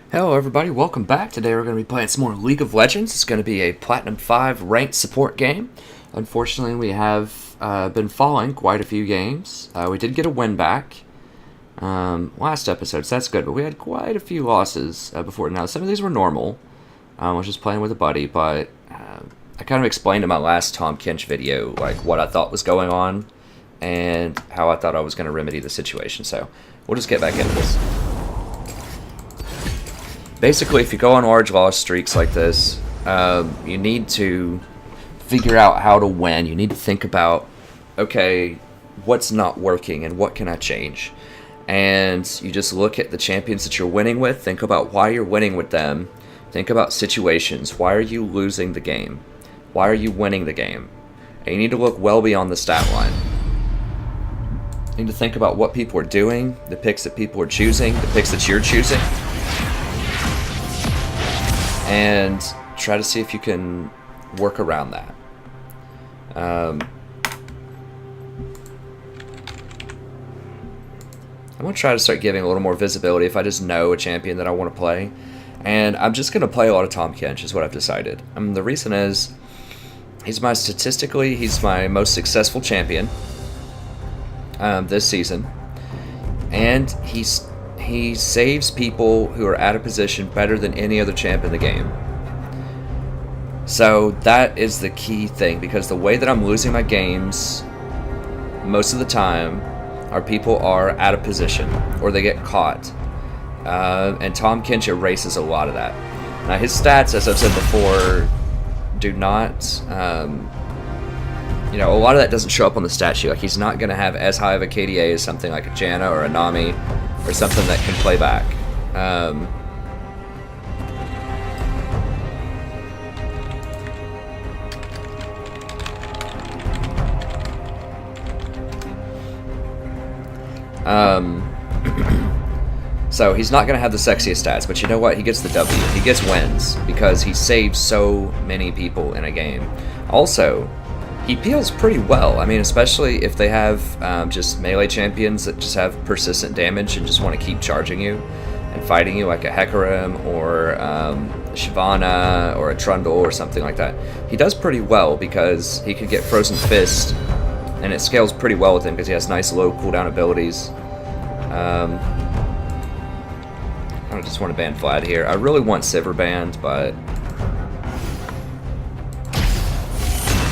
Hello everybody, welcome back. Today we're going to be playing some more League of Legends. It's going to be a Platinum 5 ranked support game. Unfortunately, we have been falling quite a few games. We did get a win back last episode, so that's good, but we had quite a few losses before. Now, some of these were normal. I was just playing with a buddy, but I kind of explained in my last Tahm Kench video like what I thought was going on and how I thought I was going to remedy the situation, so we'll just get back into this. Basically, if you go on large loss streaks like this, you need to figure out how to win. You need to think about, okay, what's not working and what can I change? And you just look at the champions that you're winning with, think about why you're winning with them, think about situations. Why are you losing the game? Why are you winning the game? And you need to look well beyond the stat line. You need to think about what people are doing, the picks that people are choosing, the picks that you're choosing, and try to see if you can work around that. I'm going to try to start giving a little more visibility if I just know a champion that I want to play. And I'm just going to play a lot of Tahm Kench is what I've decided. The reason is, he's my most successful champion this season. And he saves people who are out of position better than any other champ in the game. So that is the key thing, because the way that I'm losing my games most of the time are people are out of position or they get caught. And Tahm Kench erases a lot of that. Now his stats, as I've said before, do not... a lot of that doesn't show up on the stat sheet. Like, he's not going to have as high of a KDA as something like a Janna or a Nami, or something that can play back. So he's not going to have the sexiest stats, but you know what? He gets the W. He gets wins because he saves so many people in a game. Also, he peels pretty well. I mean, especially if they have just melee champions that just have persistent damage and just want to keep charging you and fighting you, like a Hecarim or Shyvana or a Trundle or something like that. He does pretty well because he could get Frozen Fist, and it scales pretty well with him because he has nice low cooldown abilities. I just want to ban Vlad here. I really want Sivir banned, but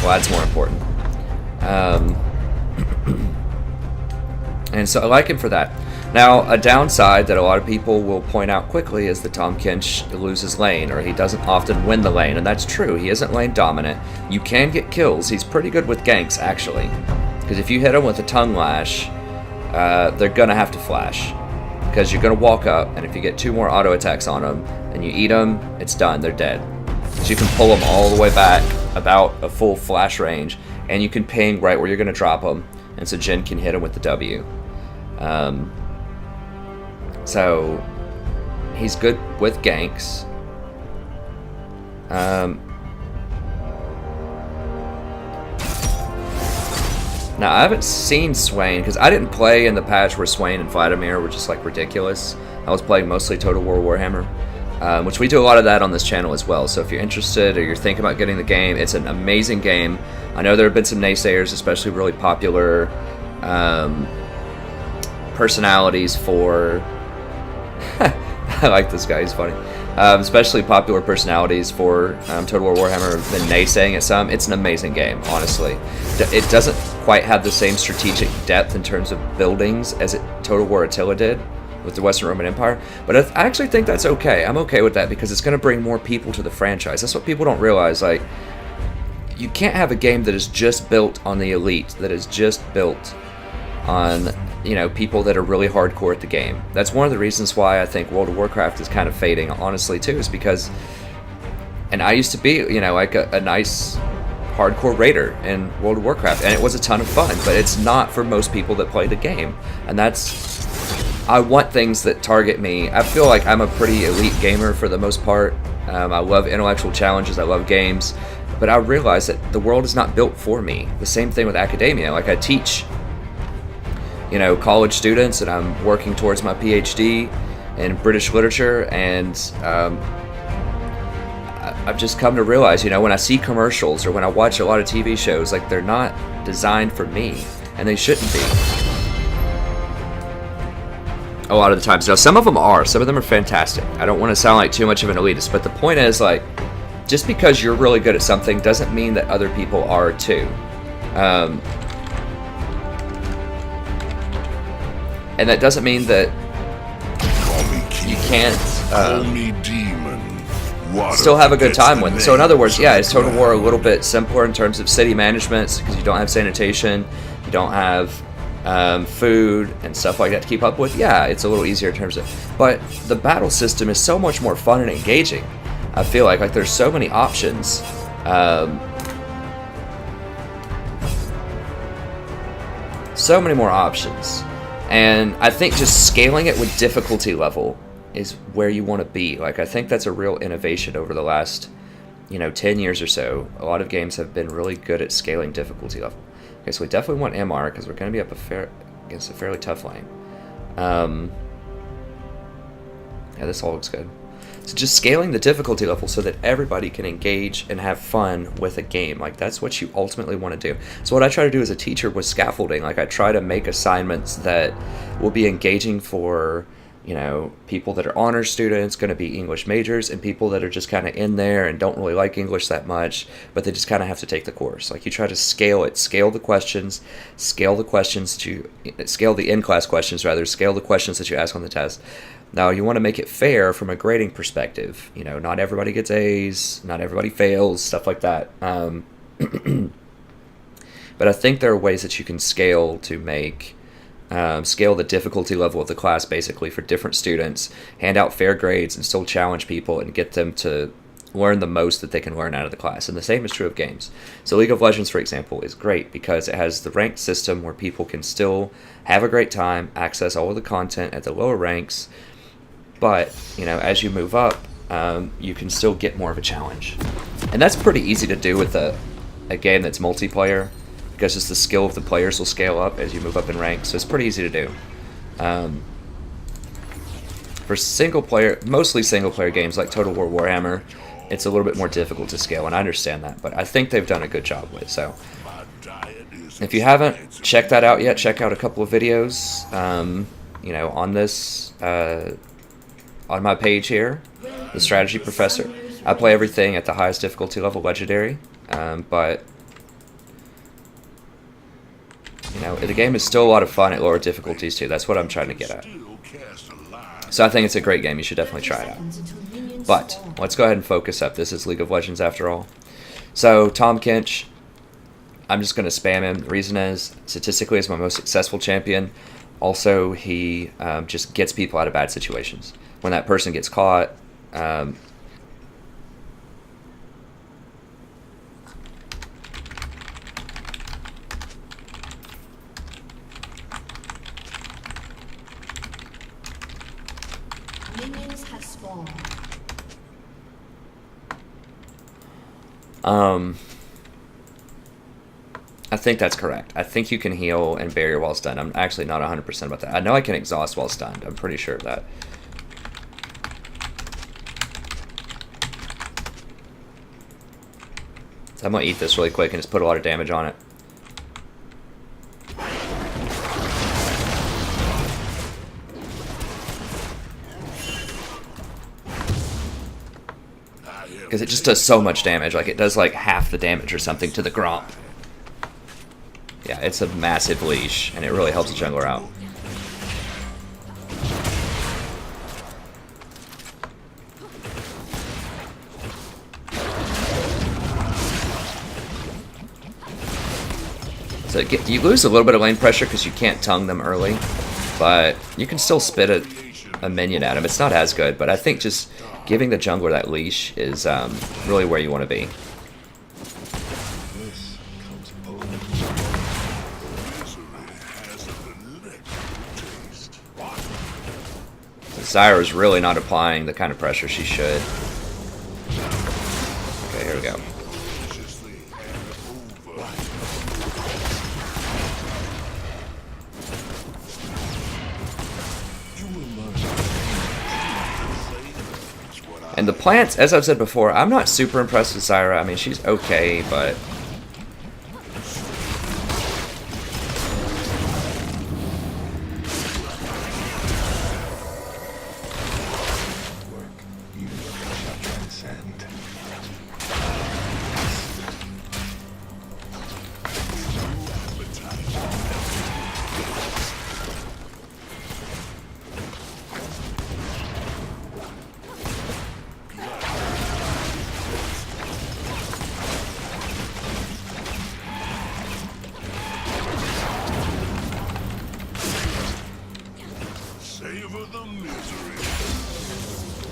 Vlad's more important. And so I like him for that. Now, a downside that a lot of people will point out quickly is that Tahm Kench loses lane, or he doesn't often win the lane, and that's true. He isn't lane dominant. You can get kills. He's pretty good with ganks, actually, because if you hit him with a tongue lash, they're going to have to flash, because you're going to walk up, and if you get 2 more auto attacks on them, and you eat them, it's done. They're dead. So you can pull them all the way back about a full flash range, and you can ping right where you're going to drop them, and so Jhin can hit him with the W. So he's good with ganks. Now, I haven't seen Swain, because I didn't play in the patch where Swain and Vladimir were just like ridiculous. I was playing mostly Total War Warhammer. Which we do a lot of that on this channel as well. So if you're interested or you're thinking about getting the game, it's an amazing game. I know there have been some naysayers, especially really popular personalities for... I like this guy, he's funny. Especially popular personalities for Total War Warhammer have been naysaying it some. It's an amazing game, honestly. It doesn't quite have the same strategic depth in terms of buildings as Total War Attila did with the Western Roman Empire, but I actually think that's okay. I'm okay with that because it's going to bring more people to the franchise. That's what people don't realize. Like, you can't have a game that is just built on the elite, that is just built on, people that are really hardcore at the game. That's one of the reasons why I think World of Warcraft is kind of fading, honestly, too, is because, and I used to be, like a nice hardcore raider in World of Warcraft, and it was a ton of fun, but it's not for most people that play the game, and I want things that target me. I feel like I'm a pretty elite gamer for the most part. I love intellectual challenges, I love games, but I realize that the world is not built for me. The same thing with academia. Like, I teach, college students, and I'm working towards my PhD, in British literature, and I've just come to realize, you know, when I see commercials or when I watch a lot of TV shows, like, they're not designed for me, and they shouldn't be. A lot of the times. Now, some of them are. Some of them are fantastic. I don't want to sound like too much of an elitist, but the point is, like, just because you're really good at something doesn't mean that other people are too. And that doesn't mean that you can't still have a good time with it. So in other words, yeah, is Total War a little bit simpler in terms of city management because you don't have sanitation, you don't have food and stuff like that to keep up with? Yeah, it's a little easier in terms of... But the battle system is so much more fun and engaging. I feel like there's so many options. So many more options. And I think just scaling it with difficulty level is where you want to be. Like, I think that's a real innovation over the last, 10 years or so. A lot of games have been really good at scaling difficulty level. Okay, so we definitely want MR because we're going to be up against a fairly tough lane. Yeah, this all looks good. So just scaling the difficulty level so that everybody can engage and have fun with a game. Like, that's what you ultimately want to do. So what I try to do as a teacher with scaffolding, like, I try to make assignments that will be engaging for, people that are honors students, going to be English majors, and people that are just kind of in there and don't really like English that much, but they just kind of have to take the course. Like, you try to scale it, scale the in-class questions, rather, scale the questions that you ask on the test. Now, you want to make it fair from a grading perspective. Not everybody gets A's, not everybody fails, stuff like that. But I think there are ways that you can scale to make, scale the difficulty level of the class basically for different students, hand out fair grades and still challenge people and get them to learn the most that they can learn out of the class. And the same is true of games. So League of Legends, for example, is great because it has the ranked system where people can still have a great time, access all of the content at the lower ranks. But, as you move up, you can still get more of a challenge. And that's pretty easy to do with a game that's multiplayer, because just the skill of the players will scale up as you move up in rank. So it's pretty easy to do. For mostly single-player games like Total War Warhammer, it's a little bit more difficult to scale, and I understand that. But I think they've done a good job with it. So if you haven't checked that out yet, check out a couple of videos, on this... on my page here, the Strategy Professor. I play everything at the highest difficulty level, Legendary, but the game is still a lot of fun at lower difficulties too. That's what I'm trying to get at. So I think it's a great game. You should definitely try it out. But let's go ahead and focus up. This is League of Legends after all. So Tahm Kench, I'm just going to spam him. The reason is, statistically, he's my most successful champion. Also, he just gets people out of bad situations. When that person gets caught, minions have spawned. I think that's correct. I think you can heal and barrier while stunned. I'm actually not 100% about that. I know I can exhaust while stunned. I'm pretty sure of that. So I'm going to eat this really quick and just put a lot of damage on it. Because it just does so much damage. Like, it does like half the damage or something to the Gromp. Yeah, it's a massive leash, and it really helps the jungler out. So you lose a little bit of lane pressure because you can't tongue them early, but you can still spit a minion at him. It's not as good, but I think just giving the jungler that leash is really where you want to be. Zyra's really not applying the kind of pressure she should. Okay, here we go. And the plants, as I've said before, I'm not super impressed with Zyra. I mean, she's okay, but...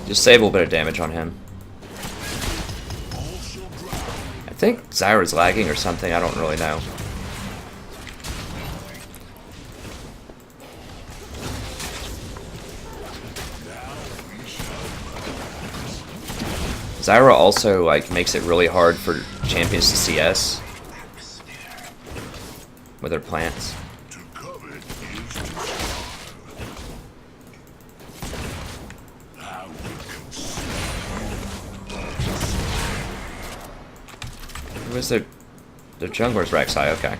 Just save a little bit of damage on him. I think Zyra's lagging or something, I don't really know. Zyra also like makes it really hard for champions to CS with her plants. Who is their jungler's Rek'Sai? Okay.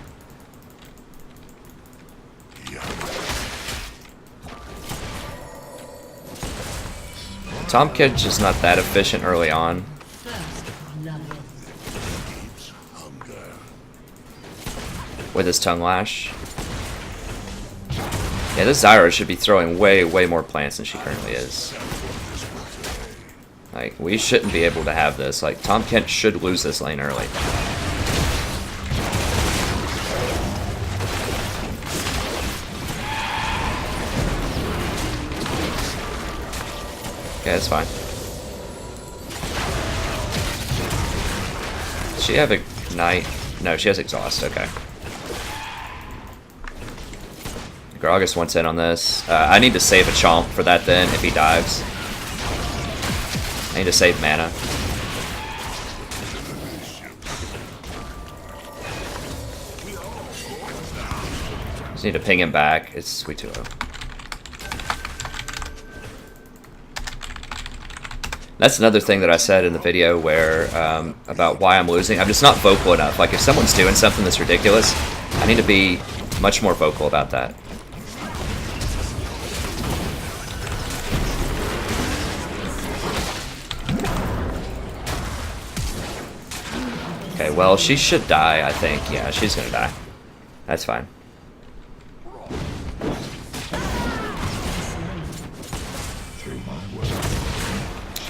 Tahm Kench is not that efficient early on. With his tongue lash. Yeah, this Zyra should be throwing way more plants than she currently is. Like, we shouldn't be able to have this. Like, Tahm Kench should lose this lane early. Okay, that's fine. Does she have Ignite? No, she has Exhaust, okay. Gragas wants in on this. I need to save a Chomp for that then, if he dives. I need to save mana. Just need to ping him back. It's sweet too low. That's another thing that I said in the video where about why I'm losing. I'm just not vocal enough. Like if someone's doing something that's ridiculous, I need to be much more vocal about that. Okay, well, she should die, I think. Yeah, she's gonna die. That's fine.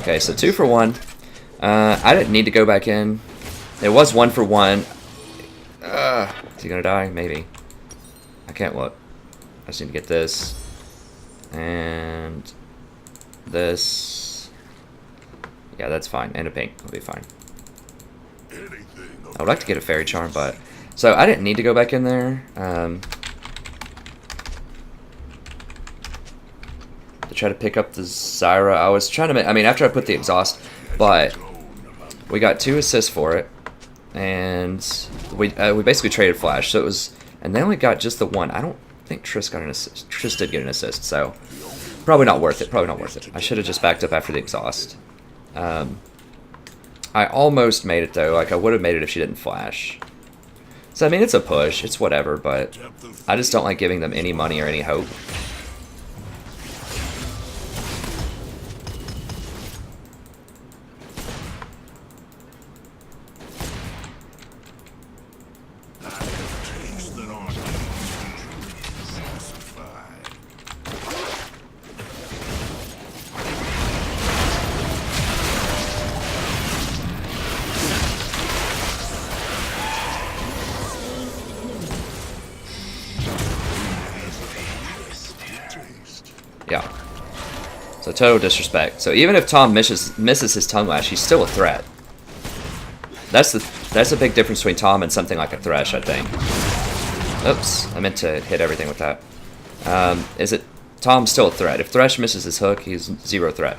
Okay, so 2 for 1. I didn't need to go back in. It was 1 for 1. Is he gonna die? Maybe. I can't look. I just need to get this. And this. Yeah, that's fine. And a pink will be fine. I would like to get a fairy charm, but so I didn't need to go back in there to try to pick up the Zyra. I was trying to make, I mean, after I put the exhaust, but we got 2 assists for it, and we basically traded flash. So it was, and then we got just the 1. I don't think Triss got an assist. Triss did get an assist, so probably not worth it. Probably not worth it. I should have just backed up after the exhaust. I almost made it though, like I would have made it if she didn't flash. So I mean, it's a push, it's whatever, but I just don't like giving them any money or any hope. Yeah. So total disrespect. So even if Tahm misses his tongue lash, he's still a threat. That's a big difference between Tahm and something like a Thresh, I think. Oops, I meant to hit everything with that. Is it Tahm's still a threat? If Thresh misses his hook, he's 0 threat.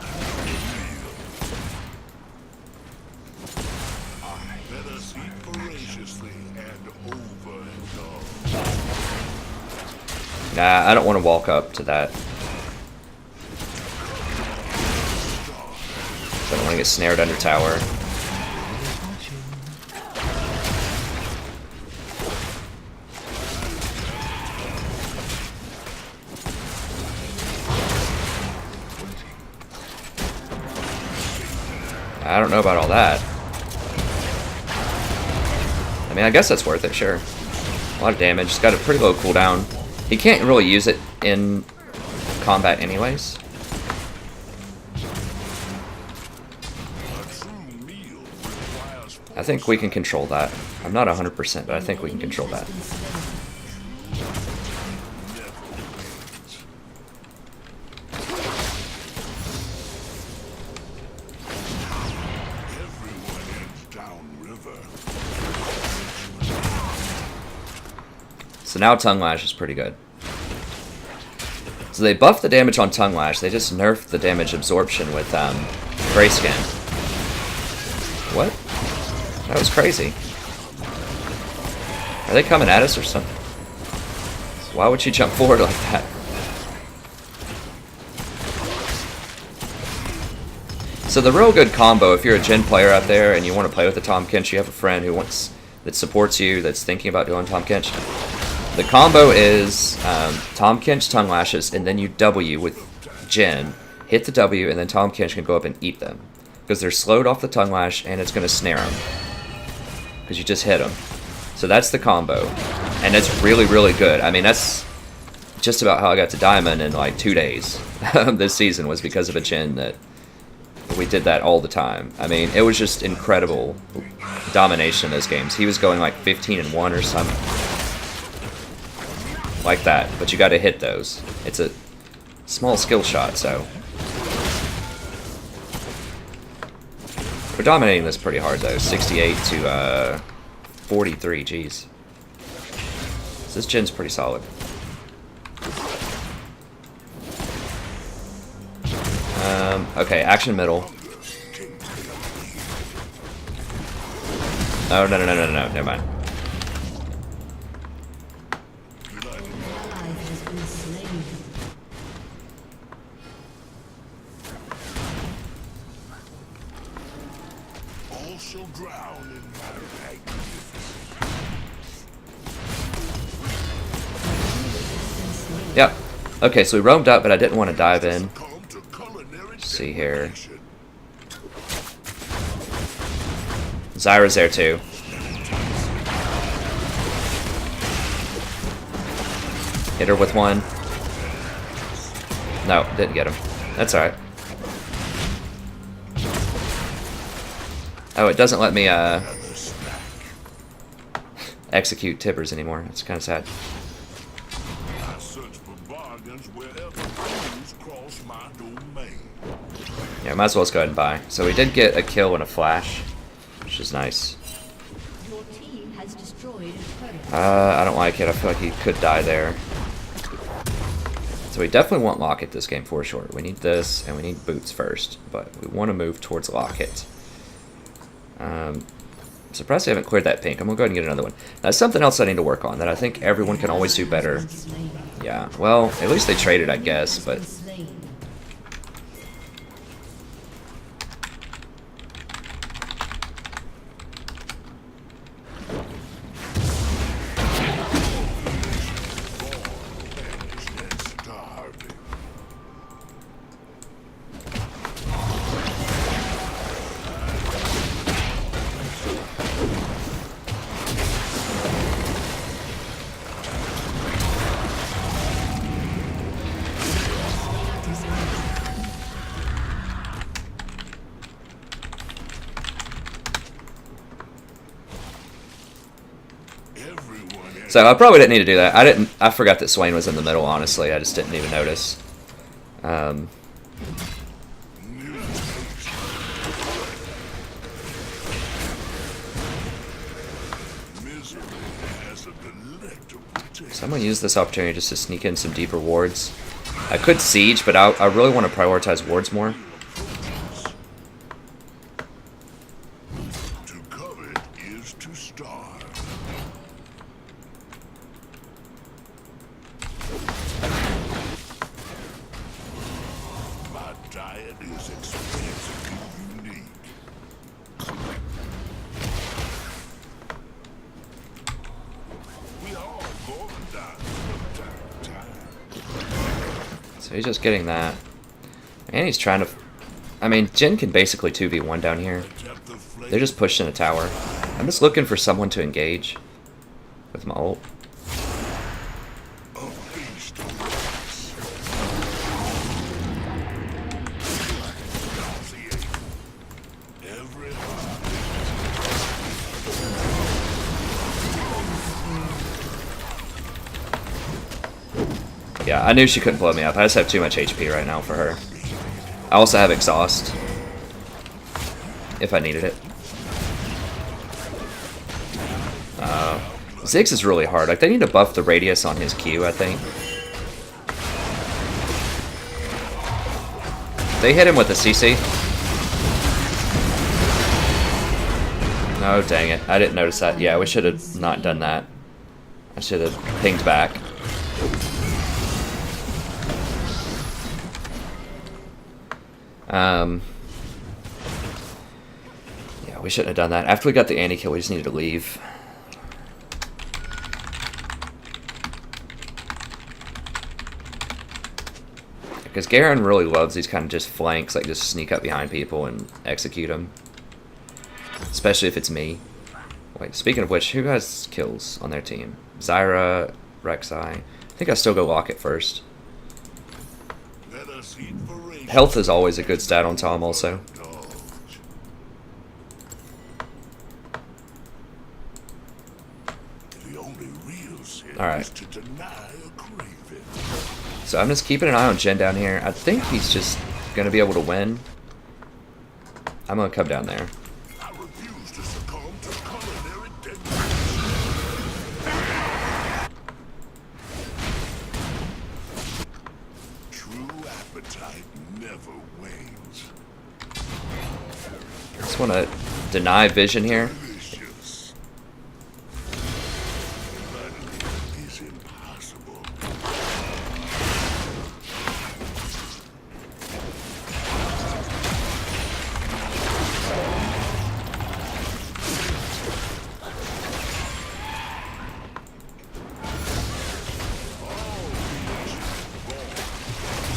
Nah, I don't want to walk up to that. I don't want to get snared under tower. I don't know about all that. I mean, I guess that's worth it, sure. A lot of damage. It's got a pretty low cooldown. He can't really use it in combat anyways. I think we can control that. I'm not 100%, but I think we can control that. So now Tongue Lash is pretty good. So they buffed the damage on Tongue Lash, they just nerfed the damage absorption with Grayskin. What? That was crazy. Are they coming at us or something? Why would she jump forward like that? So the real good combo, if you're a Jhin player out there and you want to play with the Tahm Kench, you have a friend that supports you, that's thinking about doing Tahm Kench. The combo is Tahm Kench Tongue Lashes, and then you W with Jhin, hit the W, and then Tahm Kench can go up and eat them. Because they're slowed off the Tongue Lash, and it's going to snare them. Because you just hit them. So that's the combo. And it's really, really good. I mean, that's just about how I got to Diamond in like 2 days. This season was because of a Jhin that we did that all the time. I mean, it was just incredible domination in those games. He was going like 15-1 or something. Like that, but you got to hit those. It's a small skill shot, so we're dominating this pretty hard though. 68 to 43. Jeez, so this Jin's pretty solid. Okay, action middle. Oh no, never mind. Yep. Okay, so we roamed up, but I didn't want to dive in. Let's see here. Zyra's there too. Hit her with one. No, didn't get him. That's alright. Oh, it doesn't let me execute tippers anymore. It's kind of sad. Yeah, might as well just go ahead and buy. So we did get a kill and a flash, which is nice. I don't like it. I feel like he could die there. So we definitely want Locket this game for sure. We need this, and we need boots first, but we want to move towards Locket. I'm surprised I haven't cleared that pink. I'm going to go ahead and get another one. That's something else I need to work on that I think everyone can always do better. Yeah, well, at least they traded, I guess, but... So I probably didn't need to do that. I forgot that Swain was in the middle, honestly. I just didn't even notice. So I'm going to use this opportunity just to sneak in some deeper wards. I could siege, but I really want to prioritize wards more. So he's just getting that. And he's trying to... I mean, Jin can basically 2v1 down here. They're just pushing a tower. I'm just looking for someone to engage with my ult. Yeah, I knew she couldn't blow me up. I just have too much HP right now for her. I also have exhaust, if I needed it. Ziggs is really hard. Like, they need to buff the radius on his Q, I think. They hit him with the CC. Oh, dang it. I didn't notice that. Yeah, we should have not done that. I should have pinged back. Yeah, we shouldn't have done that. After we got the anti-kill, we just needed to leave. Because Garen really loves these kind of just flanks, like just sneak up behind people and execute them. Especially if it's me. Wait, speaking of which, who has kills on their team? Zyra, Rek'Sai. I think I still go Locket first. Health is always a good stat on Tahm also. Alright. So I'm just keeping an eye on Jin down here. I think he's just going to be able to win. I'm going to come down there. Just want to deny vision here.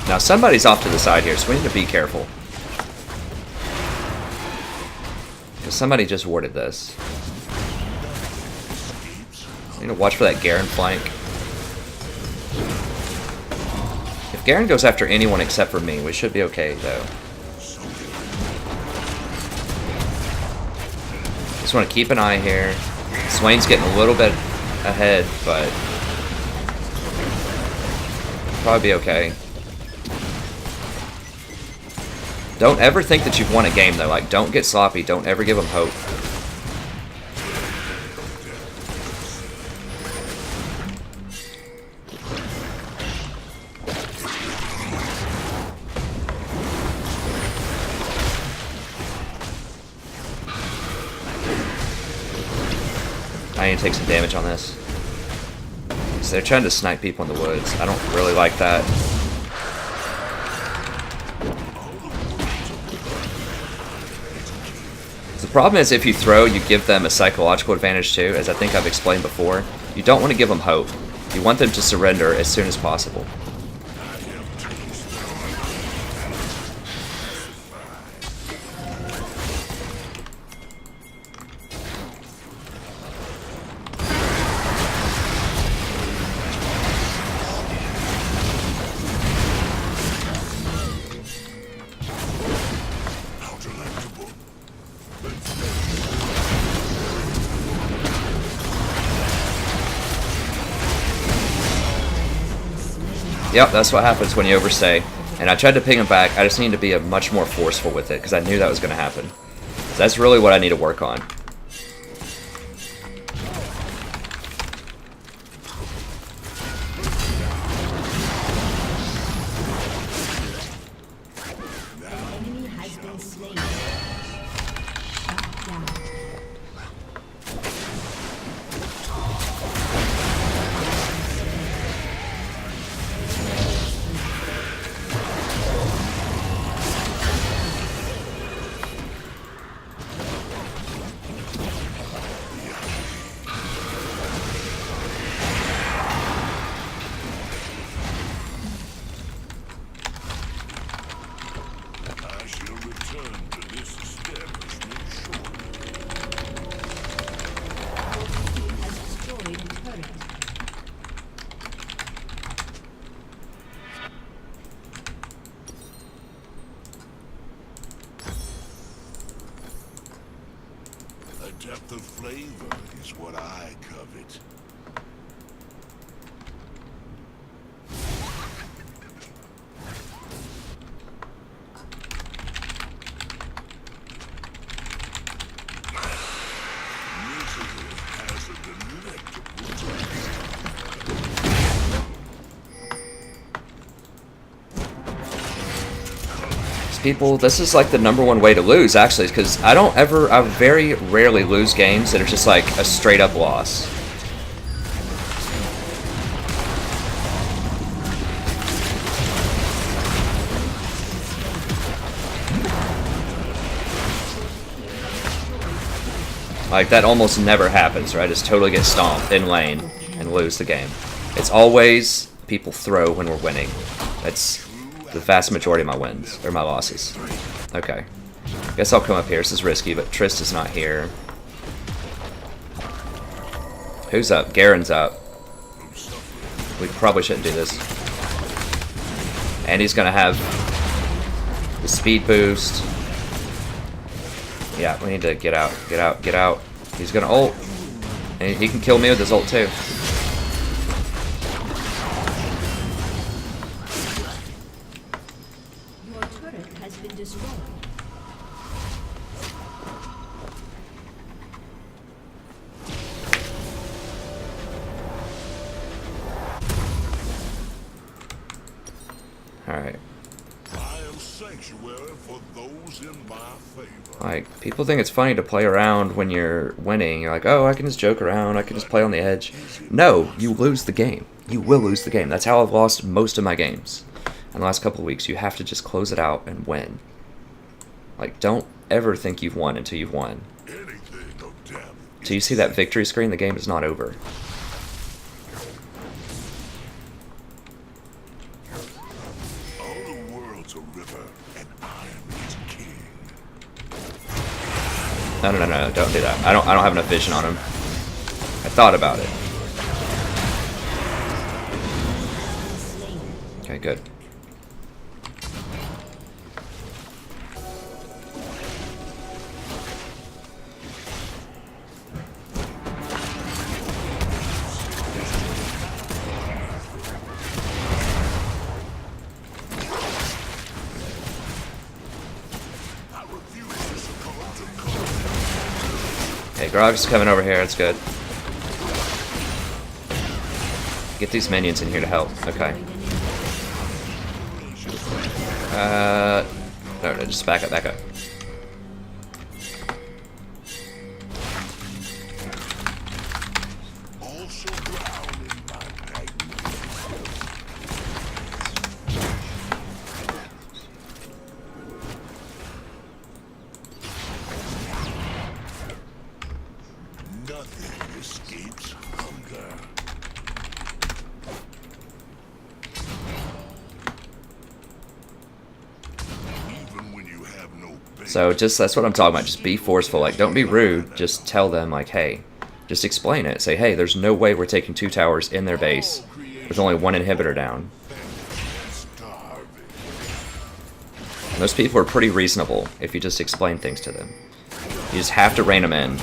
Now somebody's off to the side here, so we need to be careful. Because somebody just warded this. I need to watch for that Garen flank. If Garen goes after anyone except for me, we should be okay, though. Just want to keep an eye here. Swain's getting a little bit ahead, but probably be okay. Don't ever think that you've won a game, though. Like, don't get sloppy. Don't ever give them hope. I need to take some damage on this. So they're trying to snipe people in the woods. I don't really like that. The problem is if you throw, you give them a psychological advantage too, as I think I've explained before. You don't want to give them hope. You want them to surrender as soon as possible. Yep, that's what happens when you overstay. And I tried to ping him back. I just need to be much more forceful with it because I knew that was going to happen. So that's really what I need to work on. A depth of flavor is what I covet. People, this is like the #1 way to lose, actually, because I very rarely lose games that are just like a straight up loss. Like, that almost never happens, right? I just totally get stomped in lane and lose the game. It's always people throw when we're winning. That's the vast majority of my wins, or my losses. Okay. Guess I'll come up here. This is risky, but Trist is not here. Who's up? Garen's up. We probably shouldn't do this. And he's gonna have the speed boost. Yeah, we need to get out, get out, get out. He's gonna ult. And he can kill me with his ult too. Alright. Like, people think it's funny to play around when you're winning. You're like, oh, I can just joke around, I can just play on the edge. No, you lose the game. You will lose the game. That's how I've lost most of my games in the last couple of weeks. You have to just close it out and win. Like, don't ever think you've won until you've won. Until you see that victory screen, the game is not over. No, no, no, no, don't do that. I don't have enough vision on him. I thought about it. Okay, good. Okay, Grog's coming over here, it's good. Get these minions in here to help. Okay. No, just back up, back up. So that's what I'm talking about. Just be forceful. Like, don't be rude. Just tell them, like, hey, just explain it. Say, hey, there's no way we're taking 2 towers in their base with only 1 inhibitor down. Most people are pretty reasonable if you just explain things to them. You just have to rein them in.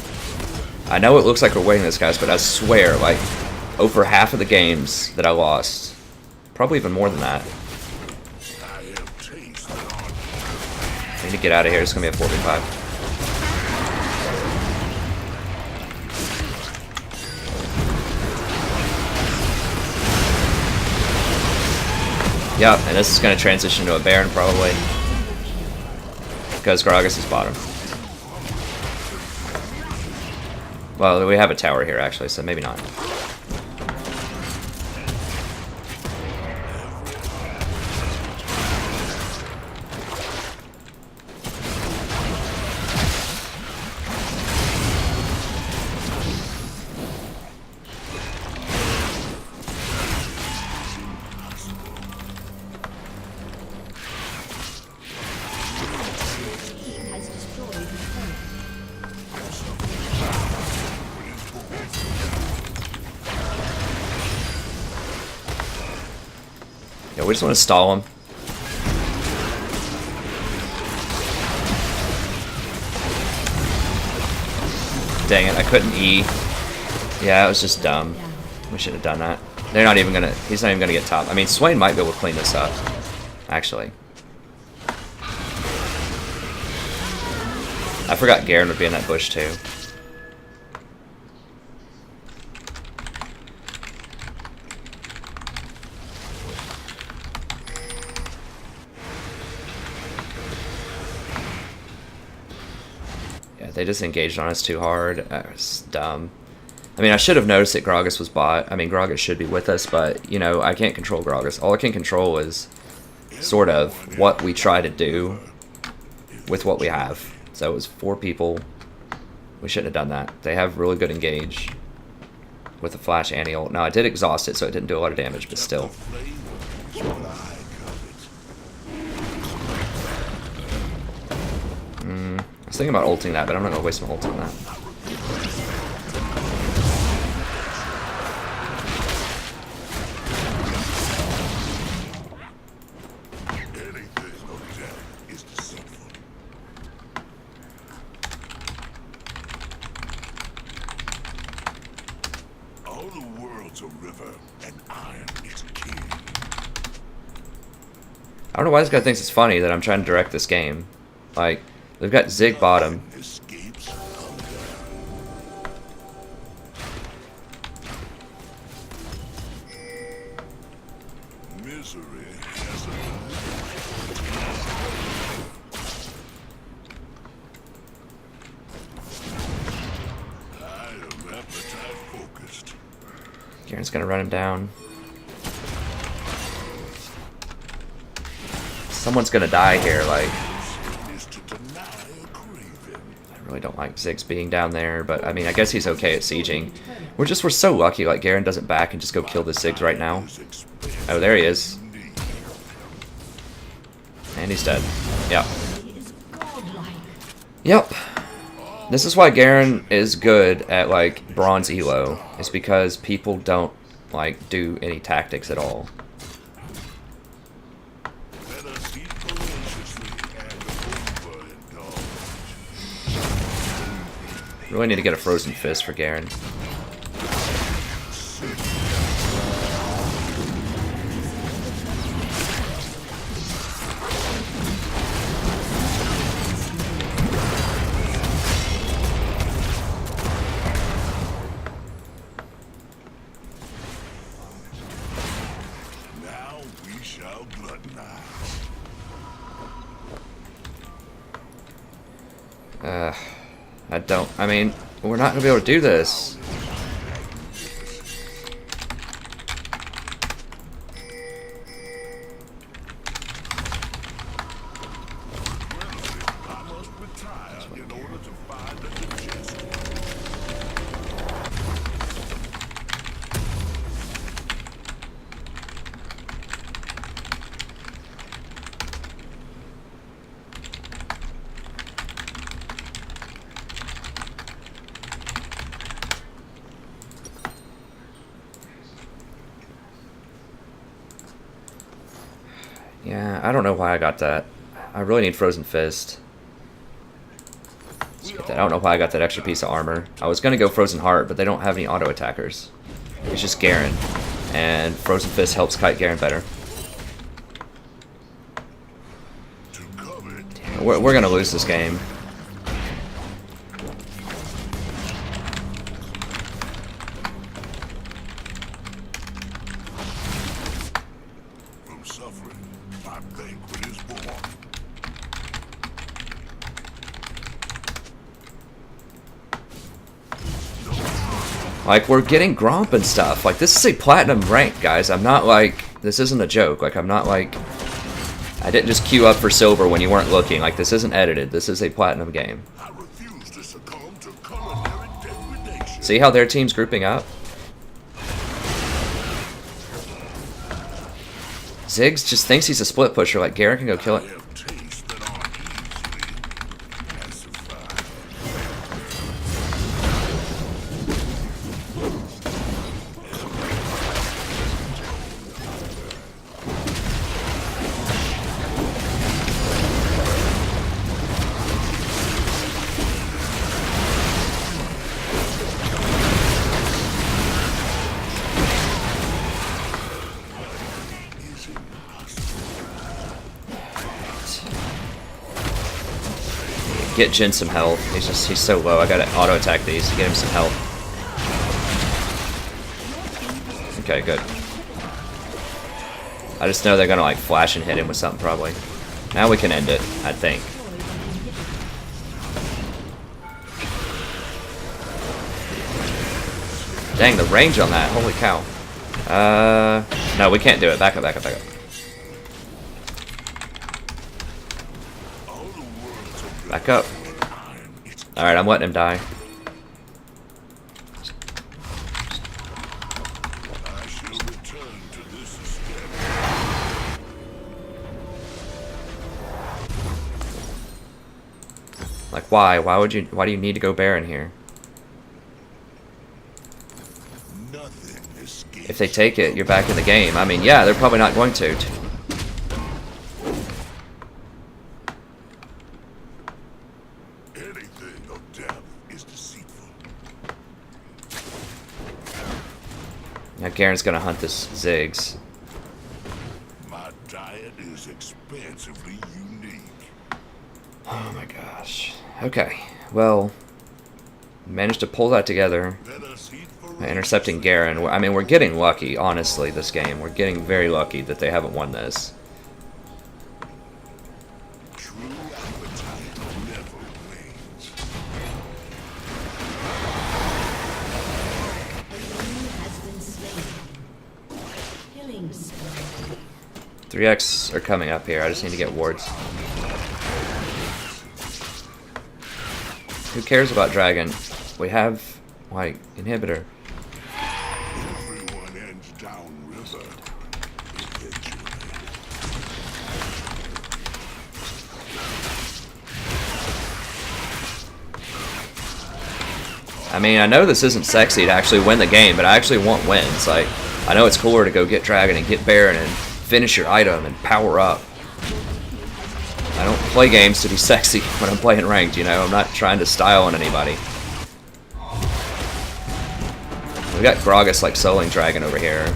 I know it looks like we're winning this, guys, but I swear, like, over half of the games that I lost, probably even more than that. I need to get out of here. It's going to be a 4v5. Yep, and this is going to transition to a Baron probably. Because Gragas is bottom. Well, we have a tower here actually, so maybe not. we just want to stall him. Dang it, I couldn't E. Yeah, it was just dumb. We should have done that. They're not even gonna, he's not even gonna get top. I mean, Swain might be able to clean this up, actually. I forgot Garen would be in that bush too. Yeah, they just engaged on us too hard. It's dumb. I mean, I should have noticed that Gragas was bot. I mean, Gragas should be with us, but, you know, I can't control Gragas. All I can control is sort of what we try to do with what we have. So it was 4 people. We shouldn't have done that. They have really good engage with the flash anti-ult. Now, I did exhaust it, so it didn't do a lot of damage, but still. I was thinking about ulting that, but I'm not going to waste my ult on that. I don't know why this guy thinks it's funny that I'm trying to direct this game. Like, they've got Zig bottom. Garen's gonna run him down. Someone's gonna die here, like. I really don't like Ziggs being down there, but I mean, I guess he's okay at sieging. We're so lucky, like, Garen doesn't back and just go kill the Ziggs right now. Oh, there he is. And he's dead. Yep. Yep. This is why Garen is good at, like, bronze elo. It's because people don't, like, do any tactics at all. Really need to get a frozen fist for Garen. Now we shall gluttonize. I mean, we're not gonna be able to do this. Yeah, I don't know why I got that. I really need Frozen Fist. Let's get that. I don't know why I got that extra piece of armor. I was gonna go Frozen Heart, but they don't have any auto attackers. It's just Garen, and Frozen Fist helps kite Garen better. Damn, we're gonna lose this game. Like, we're getting Gromp and stuff. Like, this is a platinum rank, guys. I'm not like, this isn't a joke. Like, I'm not like, I didn't just queue up for silver when you weren't looking. Like, this isn't edited. This is a platinum game. See how their team's grouping up? Ziggs just thinks he's a split pusher. Like, Garen can go kill it. Get Jin some health. He's so low. I gotta auto attack these to get him some health. Okay, good. I just know they're gonna like flash and hit him with something probably. Now we can end it, I think. Dang, the range on that. Holy cow. No, we can't do it. Back up, back up, back up. Back up. Alright, I'm letting him die. Like, why? Why do you need to go Baron here? If they take it, you're back in the game. I mean, yeah, they're probably not going to. Anything of depth is deceitful. Now Garen's gonna hunt this Ziggs. My diet is expansively unique. Oh my gosh. Okay, well, managed to pull that together. Intercepting Garen. I mean, we're getting lucky, honestly, this game. We're getting very lucky that they haven't won this. True appetite never wanes. 3x are coming up here. I just need to get wards. Who cares about Dragon? We have, like, inhibitor. Everyone ends downriver eventually. I mean, I know this isn't sexy to actually win the game, but I actually want wins. Like, I know it's cooler to go get Dragon and get Baron and finish your item and power up. I don't play games to be sexy when I'm playing ranked, you know? I'm not trying to style on anybody. We got Gragas like soloing Dragon over here.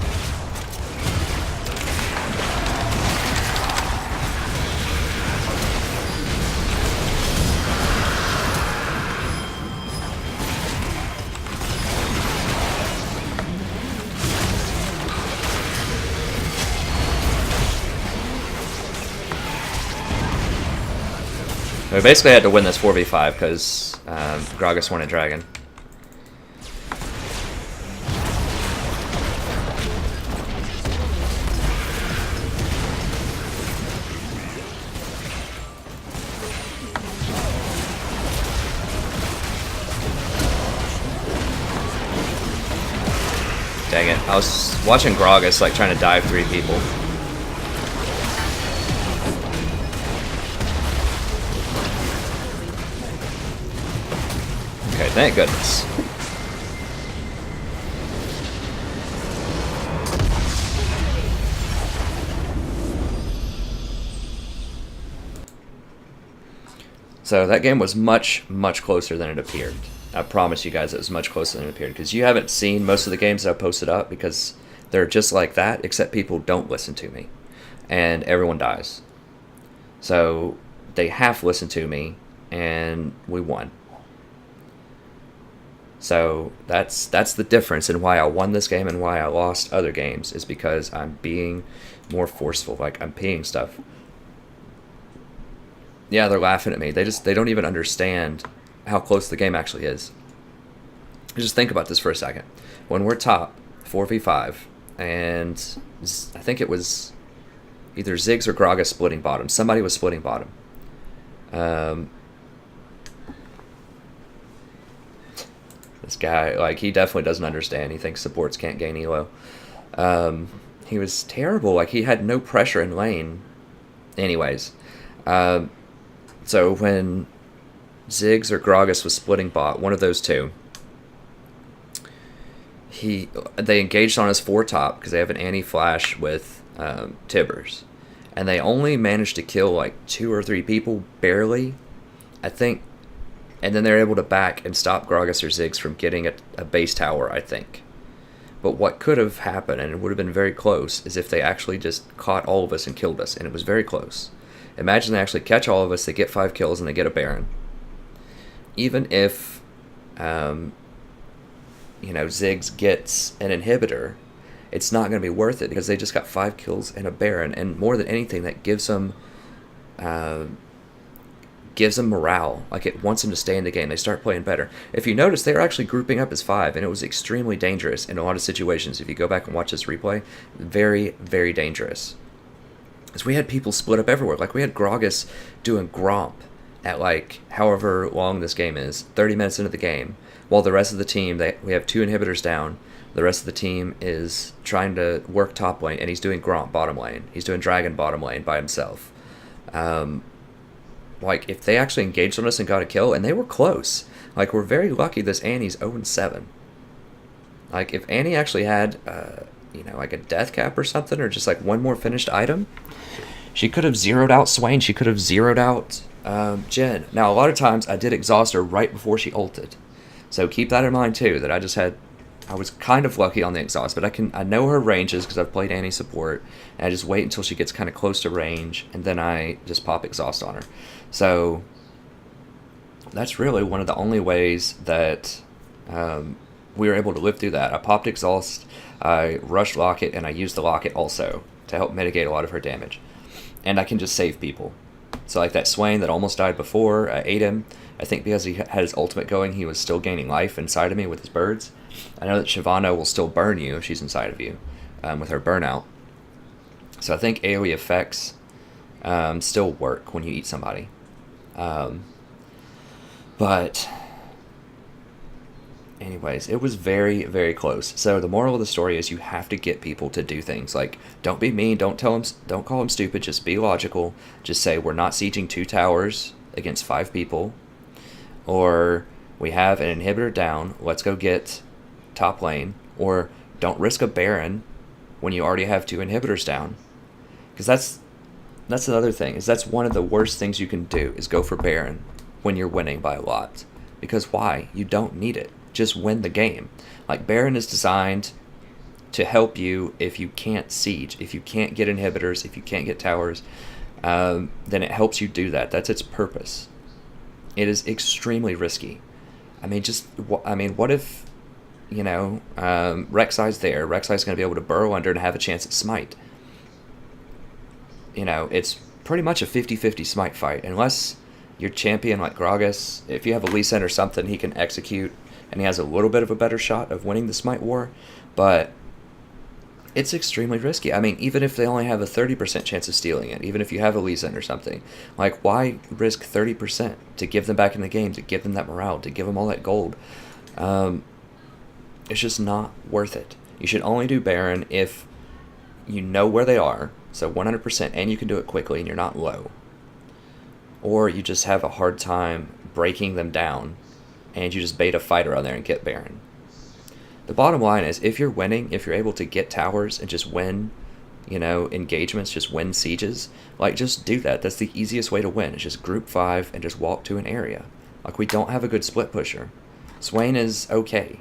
We basically had to win this 4v5 because Gragas wanted Dragon. Dang it. I was watching Gragas like trying to dive 3 people. Okay, thank goodness. So that game was much, much closer than it appeared. I promise you guys it was much closer than it appeared, because you haven't seen most of the games that I posted up because they're just like that, except people don't listen to me. And everyone dies. So they half listened to me, and we won. So that's the difference in why I won this game and why I lost other games, is because I'm being more forceful. Like, I'm peeing stuff. Yeah, they're laughing at me. They don't even understand how close the game actually is. Just think about this for a second. When we're top 4v5, and I think it was either Ziggs or Gragas splitting bottom. Somebody was splitting bottom. This guy, like, he definitely doesn't understand. He thinks supports can't gain elo. He was terrible. Like, he had no pressure in lane. Anyways, so when Ziggs or Gragas was splitting bot, one of those two, they engaged on his 4 top because they have an anti-flash with Tibbers, and they only managed to kill like 2 or 3 people, barely, I think, and then they're able to back and stop Gragas or Ziggs from getting a base tower, I think. But what could have happened, and it would have been very close, is if they actually just caught all of us and killed us, and it was very close. Imagine they actually catch all of us, they get 5 kills, and they get a Baron. even if, Ziggs gets an inhibitor, it's not going to be worth it because they just got 5 kills and a Baron, and more than anything, that gives them morale. Like, it wants them to stay in the game. They start playing better. If you notice, they were actually grouping up as 5, and it was extremely dangerous in a lot of situations. If you go back and watch this replay, very, very dangerous. Because we had people split up everywhere. Like, we had Gragas doing Gromp at, like, however long this game is, 30 minutes into the game, while the rest of the team, we have 2 inhibitors down. The rest of the team is trying to work top lane, and he's doing Gromp bottom lane. He's doing Dragon bottom lane by himself. Like, if they actually engaged on us and got a kill, and they were close. Like, we're very lucky this Annie's 0-7. Like, if Annie actually had, like a death cap or something, or just like one more finished item, she could have zeroed out Swain. She could have zeroed out Jen. Now, a lot of times I did exhaust her right before she ulted. So keep that in mind too, that I was kind of lucky on the exhaust, but I know her ranges because I've played Annie support, and I just wait until she gets kind of close to range, and then I just pop exhaust on her. So that's really one of the only ways that we were able to live through that. I popped exhaust, I rushed locket, and I used the locket also to help mitigate a lot of her damage. And I can just save people. So like that Swain that almost died before, I ate him. I think because he had his ultimate going, he was still gaining life inside of me with his birds. I know that Shyvana will still burn you if she's inside of you with her burnout. So I think AoE effects still work when you eat somebody. But anyways, it was very, very close. So the moral of the story is you have to get people to do things. Like, don't be mean, don't call them stupid, just be logical. Just say, we're not sieging 2 towers against 5 people. Or, we have an inhibitor down, let's go get top lane. Or, don't risk a Baron when you already have 2 inhibitors down. Because that's another thing, is that's one of the worst things you can do, is go for Baron when you're winning by a lot. Because why? You don't need it. Just win the game. Like, Baron is designed to help you if you can't siege, if you can't get inhibitors, if you can't get towers, then it helps you do that. That's its purpose. It is extremely risky. I mean, what if, Rek'Sai's there, Rek'Sai's going to be able to burrow under and have a chance at smite. It's pretty much a 50-50 smite fight, unless your champion like Gragas, if you have a Lee Sin or something, he can execute, and he has a little bit of a better shot of winning the smite war, but it's extremely risky. I mean, even if they only have a 30% chance of stealing it, even if you have a Lee Sin or something, like, why risk 30% to give them back in the game, to give them that morale, to give them all that gold? It's just not worth it. You should only do Baron if you know where they are, so 100%, and you can do it quickly and you're not low. Or you just have a hard time breaking them down, and you just bait a fighter on there and get Baron. The bottom line is, if you're winning, if you're able to get towers and just win, engagements, just win sieges, like, just do that. That's the easiest way to win. It's just group 5 and just walk to an area. Like, we don't have a good split pusher. Swain is okay.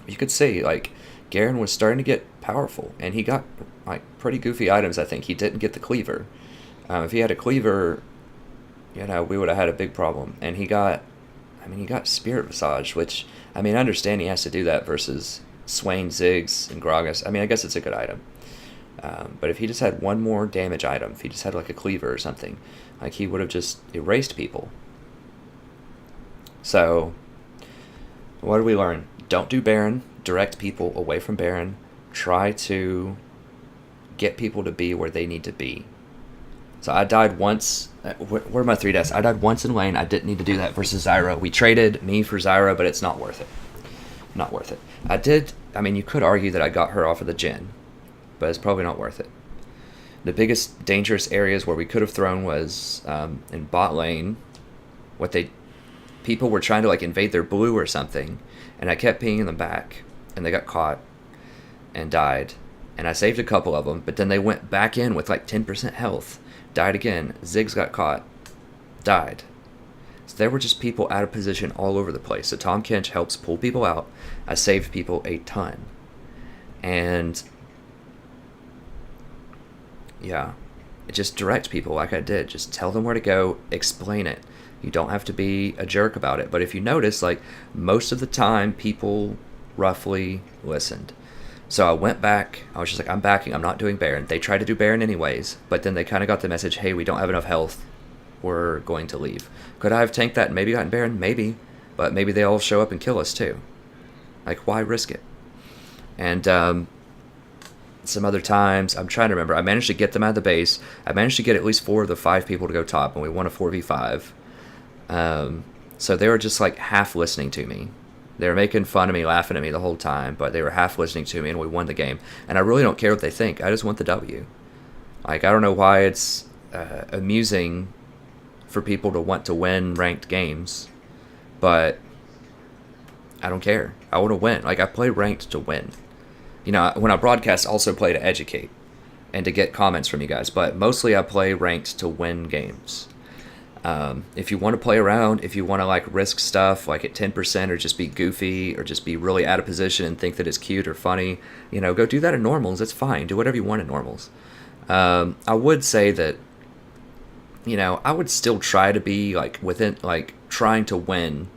You could see, like, Garen was starting to get powerful, and he got, like, pretty goofy items, I think. He didn't get the cleaver. If he had a cleaver, we would have had a big problem. And he got Spirit Visage, which, I understand he has to do that versus Swain, Ziggs, and Gragas. I guess it's a good item. But if he just had one more damage item, if he just had, like, a cleaver or something, like, he would have just erased people. So, what did we learn? Don't do Baron. Direct people away from Baron. Try to get people to be where they need to be. So I died once. Where are my 3 deaths? I died once in lane. I didn't need to do that versus Zyra. We traded me for Zyra, but it's not worth it. Not worth it. You could argue that I got her off of the Jhin, but it's probably not worth it. The biggest dangerous areas where we could have thrown was in bot lane. People were trying to, like, invade their blue or something, and I kept pinging them back, and they got caught and died. And I saved a couple of them, but then they went back in with, like, 10% health. Died again. Ziggs got caught. Died. So there were just people out of position all over the place. So Tahm Kench helps pull people out. I saved people a ton. And yeah, just direct people like I did. Just tell them where to go. Explain it. You don't have to be a jerk about it. But if you notice, like, most of the time, people roughly listened. So I went back. I was just like, I'm backing. I'm not doing Baron. They tried to do Baron anyways, but then they kind of got the message, hey, we don't have enough health. We're going to leave. Could I have tanked that and maybe gotten Baron? Maybe. But maybe they all show up and kill us too. Like, why risk it? And some other times, I'm trying to remember, I managed to get them out of the base. I managed to get at least 4 of the 5 people to go top, and we won a 4v5. So they were just like half listening to me. They were making fun of me, laughing at me the whole time, but they were half listening to me, and we won the game. And I really don't care what they think. I just want the W. Like, I don't know why it's amusing for people to want to win ranked games, but I don't care. I want to win. Like, I play ranked to win. You know, when I broadcast, I also play to educate and to get comments from you guys, but mostly I play ranked to win games. If you want to play around, if you want to like risk stuff like at 10% or just be goofy or just be really out of position and think that it's cute or funny, you know, go do that in normals. It's fine. Do whatever you want in normals. I would say that, you know, I would still try to be like within, like trying to win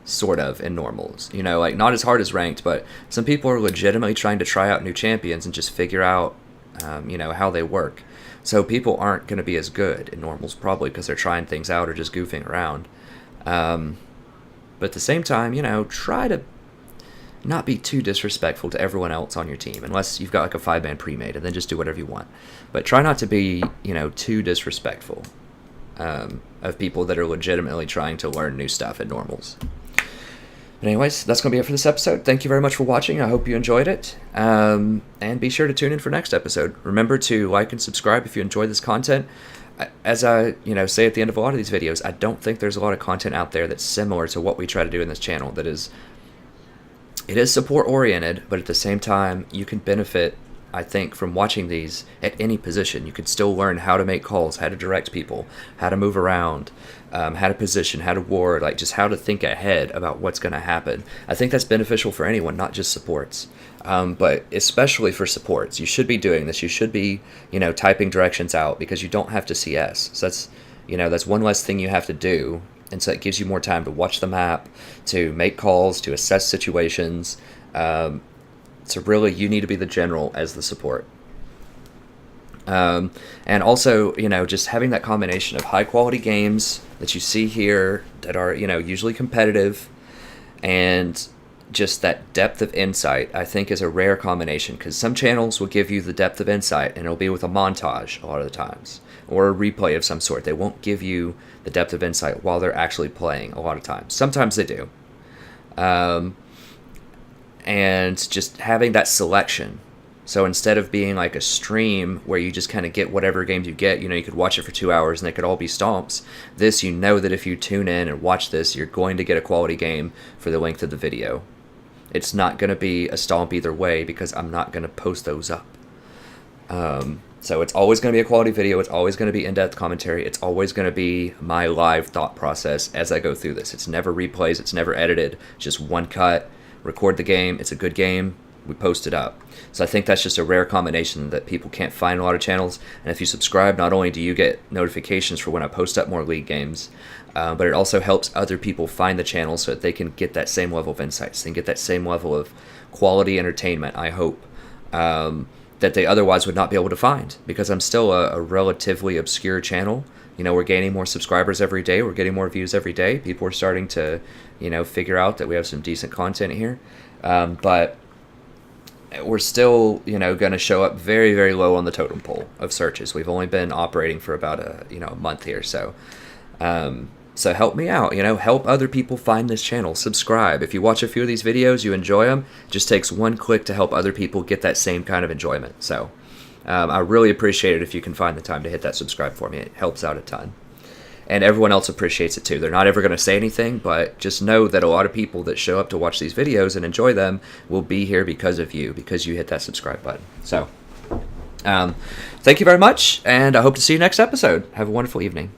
sort of in normals, you know, like not as hard as ranked, but some people are legitimately trying to try out new champions and just figure out, you know, how they work. So people aren't going to be as good in normals probably because they're trying things out or just goofing around. But at the same time, you know, try to not be too disrespectful to everyone else on your team unless you've got like a 5-man pre-made, and then just do whatever you want. But try not to be, you know, too disrespectful of people that are legitimately trying to learn new stuff in normals. But anyways, that's going to be it for this episode. Thank you very much for watching. I hope you enjoyed it. And be sure to tune in for next episode. Remember to like and subscribe if you enjoy this content. As I, you know, say at the end of a lot of these videos, I don't think there's a lot of content out there that's similar to what we try to do in this channel. That is, it is support oriented, but at the same time, you can benefit, I think, from watching these at any position. You can still learn how to make calls, how to direct people, how to move around, how to position, how to ward, like just how to think ahead about what's going to happen. I think that's beneficial for anyone, not just supports, but especially for supports. You should be doing this. You should be, you know, typing directions out because you don't have to CS. So that's, you know, that's one less thing you have to do. And so it gives you more time to watch the map, to make calls, to assess situations. So really, you need to be the general as the support. And also, you know, just having that combination of high quality games that you see here that are, you know, usually competitive, and just that depth of insight, I think is a rare combination, because some channels will give you the depth of insight and it'll be with a montage a lot of the times, or a replay of some sort. They won't give you the depth of insight while they're actually playing a lot of times. Sometimes they do. And just having that selection. So instead of being like a stream where you just kind of get whatever games you get, you know, you could watch it for 2 hours and they could all be stomps. This, you know that if you tune in and watch this, you're going to get a quality game for the length of the video. It's not going to be a stomp either way because I'm not going to post those up. So it's always going to be a quality video. It's always going to be in-depth commentary. It's always going to be my live thought process as I go through this. It's never replays. It's never edited. It's just one cut. Record the game. It's a good game. We post it up. So I think that's just a rare combination that people can't find in a lot of channels. And if you subscribe, not only do you get notifications for when I post up more League games, but it also helps other people find the channel so that they can get that same level of insights. They can get that same level of quality entertainment, I hope, that they otherwise would not be able to find, because I'm still a relatively obscure channel. You know, we're gaining more subscribers every day. We're getting more views every day. People are starting to, you know, figure out that we have some decent content here. But we're still, you know, going to show up very, very low on the totem pole of searches. We've only been operating for about a month here. So, so help me out, you know, help other people find this channel. Subscribe. If you watch a few of these videos, you enjoy them, it just takes one click to help other people get that same kind of enjoyment. So I really appreciate it if you can find the time to hit that subscribe for me. It helps out a ton. And everyone else appreciates it too. They're not ever going to say anything, but just know that a lot of people that show up to watch these videos and enjoy them will be here because of you, because you hit that subscribe button. So thank you very much, and I hope to see you next episode. Have a wonderful evening.